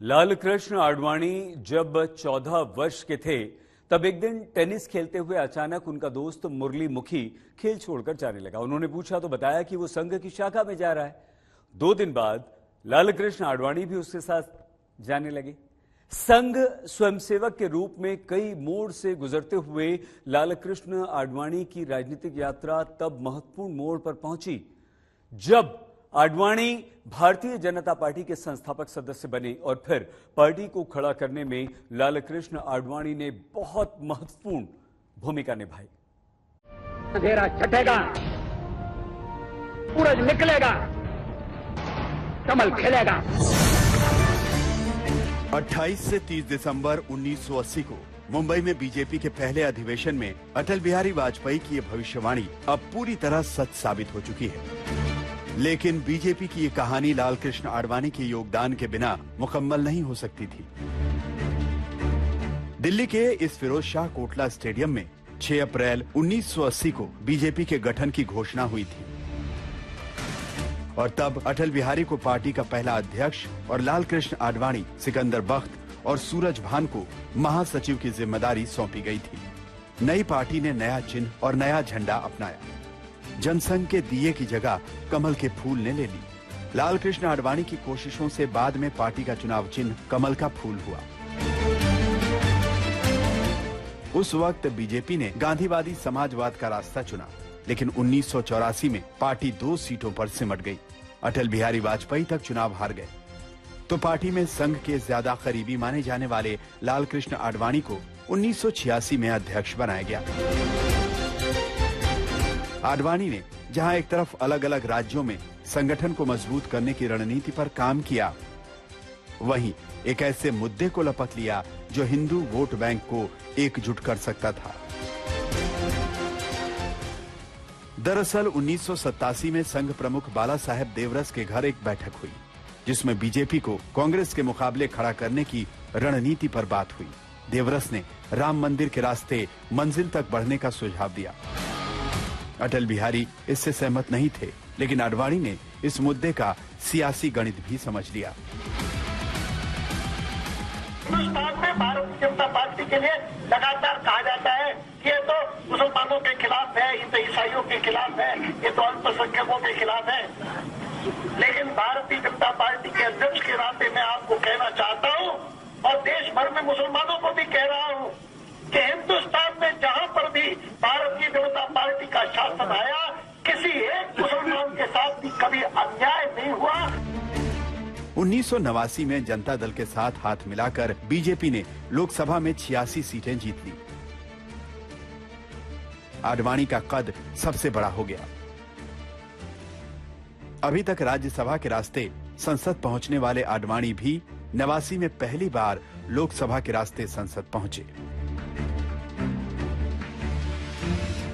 लालकृष्ण आडवाणी जब 14 वर्ष के थे तब एक दिन टेनिस खेलते हुए अचानक उनका दोस्त मुरली मुखी खेल छोड़कर जाने लगा। उन्होंने पूछा तो बताया कि वो संघ की शाखा में जा रहा है। 2 दिन बाद लालकृष्ण आडवाणी भी उसके साथ जाने लगे। संघ स्वयंसेवक के रूप में कई मोड़ से गुजरते हुए लालकृष्ण आडवाणी की राजनीतिक यात्रा तब महत्वपूर्ण मोड़ पर पहुंची जब आडवाणी भारतीय जनता पार्टी के संस्थापक सदस्य बने और फिर पार्टी को खड़ा करने में लालकृष्ण आडवाणी ने बहुत महत्वपूर्ण भूमिका निभाई। अंधेरा छटेगा, सूरज निकलेगा, कमल खिलेगा। 28 से 30 दिसंबर 1980 को मुंबई में बीजेपी के पहले अधिवेशन में अटल बिहारी वाजपेयी की यह भविष्यवाणी अब पूरी तरह सच साबित हो चुकी है। लेकिन बीजेपी की ये कहानी लालकृष्ण आडवाणी के योगदान के बिना मुकम्मल नहीं हो सकती थी। दिल्ली के इस फिरोज शाह कोटला स्टेडियम में 6 अप्रैल 1980 को बीजेपी के गठन की घोषणा हुई थी और तब अटल बिहारी को पार्टी का पहला अध्यक्ष और लालकृष्ण आडवाणी, सिकंदर बख्त और सूरज भान को महासचिव की जिम्मेदारी सौंपी गई थी। नई पार्टी ने नया चिन्ह और नया झंडा अपनाया। जनसंघ के दिए की जगह कमल के फूल ने ले ली। लालकृष्ण आडवाणी की कोशिशों से बाद में पार्टी का चुनाव चिन्ह कमल का फूल हुआ। उस वक्त बीजेपी ने गांधीवादी समाजवाद का रास्ता चुना, लेकिन 1984 में पार्टी 2 सीटों पर सिमट गई। अटल बिहारी वाजपेयी तक चुनाव हार गए तो पार्टी में संघ के ज्यादा करीबी माने जाने वाले लालकृष्ण आडवाणी को 1986 में अध्यक्ष बनाया गया। आडवाणी ने जहां एक तरफ अलग अलग राज्यों में संगठन को मजबूत करने की रणनीति पर काम किया, वहीं एक ऐसे मुद्दे को लपक लिया जो हिंदू वोट बैंक को एकजुट कर सकता था। दरअसल 1987 में संघ प्रमुख बाला साहेब देवरस के घर एक बैठक हुई जिसमें बीजेपी को कांग्रेस के मुकाबले खड़ा करने की रणनीति पर बात हुई। देवरस ने राम मंदिर के रास्ते मंजिल तक बढ़ने का सुझाव दिया। अटल बिहारी इससे सहमत नहीं थे, लेकिन आडवाणी ने इस मुद्दे का सियासी गणित भी समझ लिया। हिंदुस्तान में भारतीय जनता पार्टी के लिए लगातार कहा जाता है कि ये तो मुसलमानों के खिलाफ है, ये तो ईसाइयों के खिलाफ है, ये तो अल्पसंख्यकों के खिलाफ है। लेकिन भारतीय जनता पार्टी के अध्यक्ष के नाते मैं आपको कहना चाहता हूँ और देश भर में मुसलमानों को भी कह रहा हूँ कि हिंदुस्तान में जहाँ पर भी भारतीय जनता पार्टी का शासन आया, किसी एक मुसलमान के साथ भी कभी अन्याय नहीं हुआ। 1989 में जनता दल के साथ हाथ मिलाकर बीजेपी ने लोकसभा में 86 सीटें जीत ली। आडवाणी का कद सबसे बड़ा हो गया। अभी तक राज्यसभा के रास्ते संसद पहुंचने वाले आडवाणी भी 89 में पहली बार लोकसभा के रास्ते संसद पहुंचे।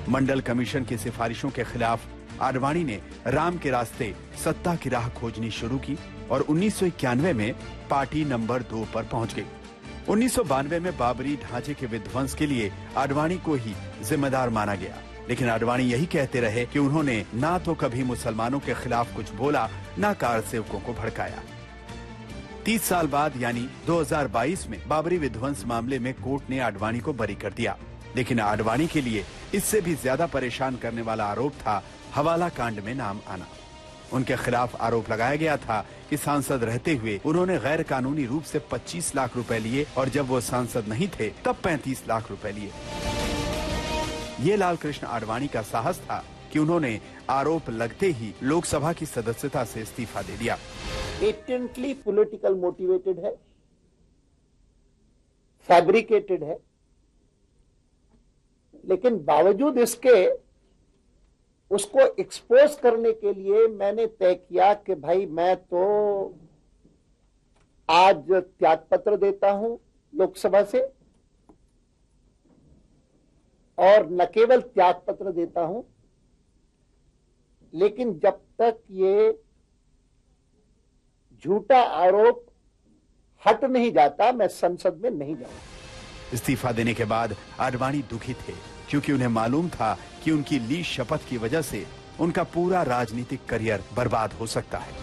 मंडल कमीशन की सिफारिशों के खिलाफ आडवाणी ने राम के रास्ते सत्ता की राह खोजनी शुरू की और 1991 में पार्टी नंबर 2 पर पहुंच गई। 1992 में बाबरी ढांचे के विध्वंस के लिए आडवाणी को ही जिम्मेदार माना गया, लेकिन आडवाणी यही कहते रहे कि उन्होंने ना तो कभी मुसलमानों के खिलाफ कुछ बोला, ना कार सेवकों को भड़काया। 30 साल बाद यानी 2022 में बाबरी विध्वंस मामले में कोर्ट ने आडवाणी को बरी कर दिया, लेकिन आडवाणी के लिए इससे भी ज्यादा परेशान करने वाला आरोप था हवाला कांड में नाम आना। उनके खिलाफ आरोप लगाया गया था कि सांसद रहते हुए उन्होंने गैर कानूनी रूप से 25 लाख रुपए लिए और जब वो सांसद नहीं थे तब 35 लाख रुपए लिए। ये लालकृष्ण आडवाणी का साहस था कि उन्होंने आरोप लगते ही लोकसभा की सदस्यता से इस्तीफा दे दिया। पेटेंटली पॉलिटिकल मोटिवेटेड है, फैब्रिकेटेड है, लेकिन बावजूद इसके उसको एक्सपोज करने के लिए मैंने तय किया कि भाई मैं तो आज त्यागपत्र देता हूं लोकसभा से, और न केवल त्यागपत्र देता हूं, लेकिन जब तक ये झूठा आरोप हट नहीं जाता मैं संसद में नहीं जाऊंगा। इस्तीफा देने के बाद आडवाणी दुखी थे क्योंकि उन्हें मालूम था कि उनकी ली शपथ की वजह से उनका पूरा राजनीतिक करियर बर्बाद हो सकता है।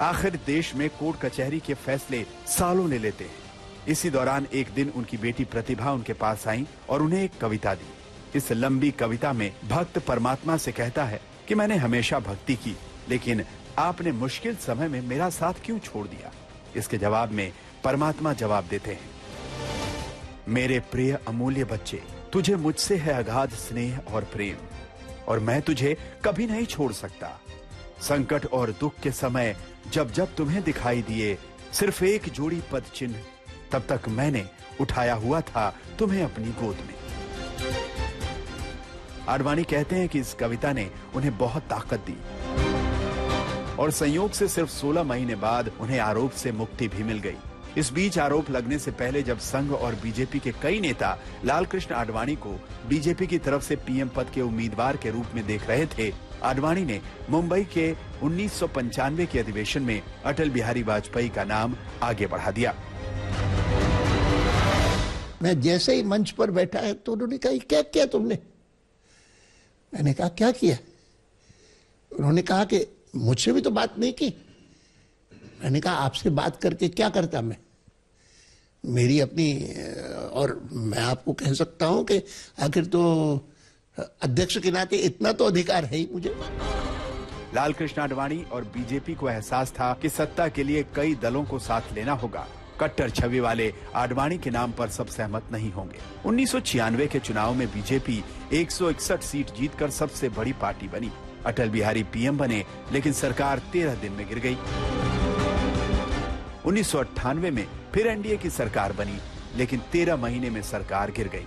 आखिर देश में कोर्ट कचहरी के फैसले सालों ले लेते हैं। इसी दौरान एक दिन उनकी बेटी प्रतिभा उनके पास आई और उन्हें एक कविता दी। इस लंबी कविता में भक्त परमात्मा से कहता है कि मैंने हमेशा भक्ति की, लेकिन आपने मुश्किल समय में मेरा साथ क्यों छोड़ दिया। इसके जवाब में परमात्मा जवाब देते हैं, मेरे प्रिय अमूल्य बच्चे, तुझे मुझसे है अगाध स्नेह और प्रेम, और मैं तुझे कभी नहीं छोड़ सकता। संकट और दुख के समय जब जब तुम्हें दिखाई दिए सिर्फ एक जोड़ी पद चिन्ह, तब तक मैंने उठाया हुआ था तुम्हें अपनी गोद में। आडवाणी कहते हैं कि इस कविता ने उन्हें बहुत ताकत दी और संयोग से सिर्फ 16 महीने बाद उन्हें आरोप से मुक्ति भी मिल गई। इस बीच आरोप लगने से पहले जब संघ और बीजेपी के कई नेता लालकृष्ण आडवाणी को बीजेपी की तरफ से पीएम पद के उम्मीदवार के रूप में देख रहे थे, आडवाणी ने मुंबई के 1995 के अधिवेशन में अटल बिहारी वाजपेयी का नाम आगे बढ़ा दिया। मैं जैसे ही मंच पर बैठा है तो उन्होंने कहा, क्या किया तुमने? मैंने कहा, क्या किया? उन्होंने कहा कि मुझसे भी तो बात नहीं की। मैंने कहा, आपसे बात करके क्या करता मैं? मेरी अपनी, और मैं आपको कह सकता हूं कि आखिर तो अध्यक्ष के नाते इतना तो अधिकार है ही मुझे। लालकृष्ण आडवाणी और बीजेपी को एहसास था कि सत्ता के लिए कई दलों को साथ लेना होगा। कट्टर छवि वाले आडवाणी के नाम पर सब सहमत नहीं होंगे। 1996 के चुनाव में बीजेपी 161 सीट जीतकर सबसे बड़ी पार्टी बनी। अटल बिहारी पीएम बने, लेकिन सरकार 13 दिन में गिर गई। 1998 में फिर एनडीए की सरकार बनी, लेकिन 13 महीने में सरकार गिर गई।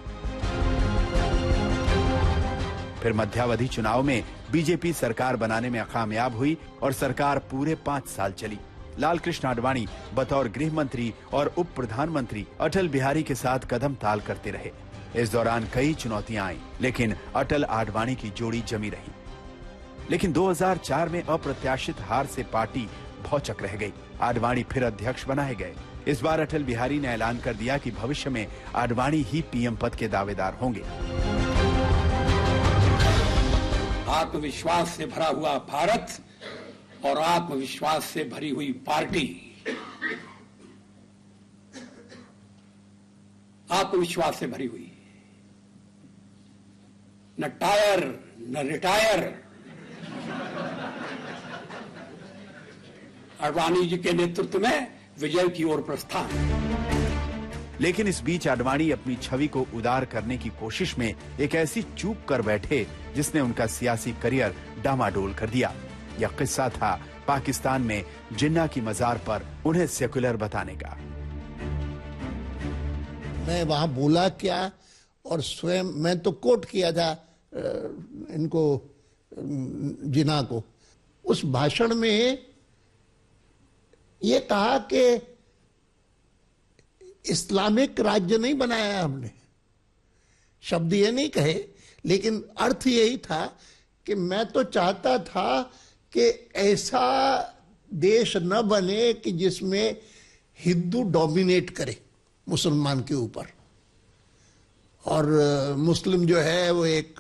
फिर मध्यावधि चुनाव में बीजेपी सरकार बनाने में कामयाब हुई और सरकार पूरे 5 साल चली। लालकृष्ण आडवाणी बतौर गृह मंत्री और उप प्रधानमंत्री अटल बिहारी के साथ कदम ताल करते रहे। इस दौरान कई चुनौतियां आई, लेकिन अटल आडवाणी की जोड़ी जमी रही। लेकिन 2004 में अप्रत्याशित हार से पार्टी भौचक रह गई। आडवाणी फिर अध्यक्ष बनाए गए। इस बार अटल बिहारी ने ऐलान कर दिया कि भविष्य में आडवाणी ही पीएम पद के दावेदार होंगे। आत्मविश्वास से भरा हुआ भारत और आत्मविश्वास से भरी हुई पार्टी, आत्मविश्वास से भरी हुई, न टायर न रिटायर। आडवाणी जी के नेतृत्व में विजय की ओर प्रस्थान। लेकिन इस बीच आडवाणी अपनी छवि को उदार करने की कोशिश में एक ऐसी चूक कर बैठे जिसने उनका सियासी करियर डामाडोल कर दिया। यह किस्सा था पाकिस्तान में जिन्ना की मजार पर उन्हें सेकुलर बताने का। मैं वहां बोला क्या, और स्वयं मैं तो कोट किया था इनको, जिन्ना को। उस भाषण में ये कहा कि इस्लामिक राज्य नहीं बनाया हमने, शब्द ये नहीं कहे, लेकिन अर्थ यही था कि मैं तो चाहता था कि ऐसा देश न बने कि जिसमें हिंदू डोमिनेट करे मुसलमान के ऊपर, और मुस्लिम जो है वो एक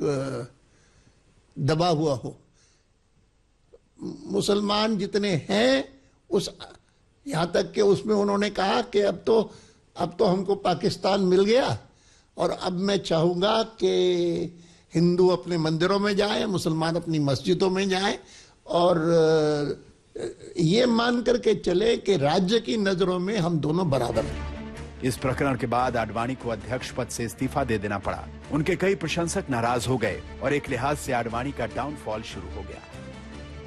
दबा हुआ हो। मुसलमान जितने हैं, उस यहां तक कि उसमें उन्होंने कहा कि अब तो हमको पाकिस्तान मिल गया, और अब मैं चाहूंगा कि हिंदू अपने मंदिरों में जाए, मुसलमान अपनी मस्जिदों में जाए, और ये मान करके चले कि राज्य की नजरों में हम दोनों बराबर हैं। इस प्रकरण के बाद आडवाणी को अध्यक्ष पद से इस्तीफा दे देना पड़ा। उनके कई प्रशंसक नाराज हो गए और एक लिहाज से आडवाणी का डाउनफॉल शुरू हो गया।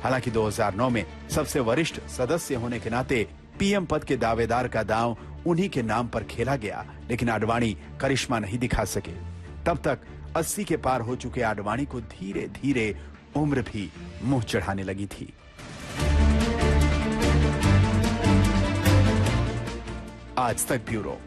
हालांकि 2009 में सबसे वरिष्ठ सदस्य होने के नाते पीएम पद के दावेदार का दांव उन्हीं के नाम पर खेला गया, लेकिन आडवाणी करिश्मा नहीं दिखा सके। तब तक 80 के पार हो चुके आडवाणी को धीरे धीरे उम्र भी मुंह चढ़ाने लगी थी। आज तक ब्यूरो।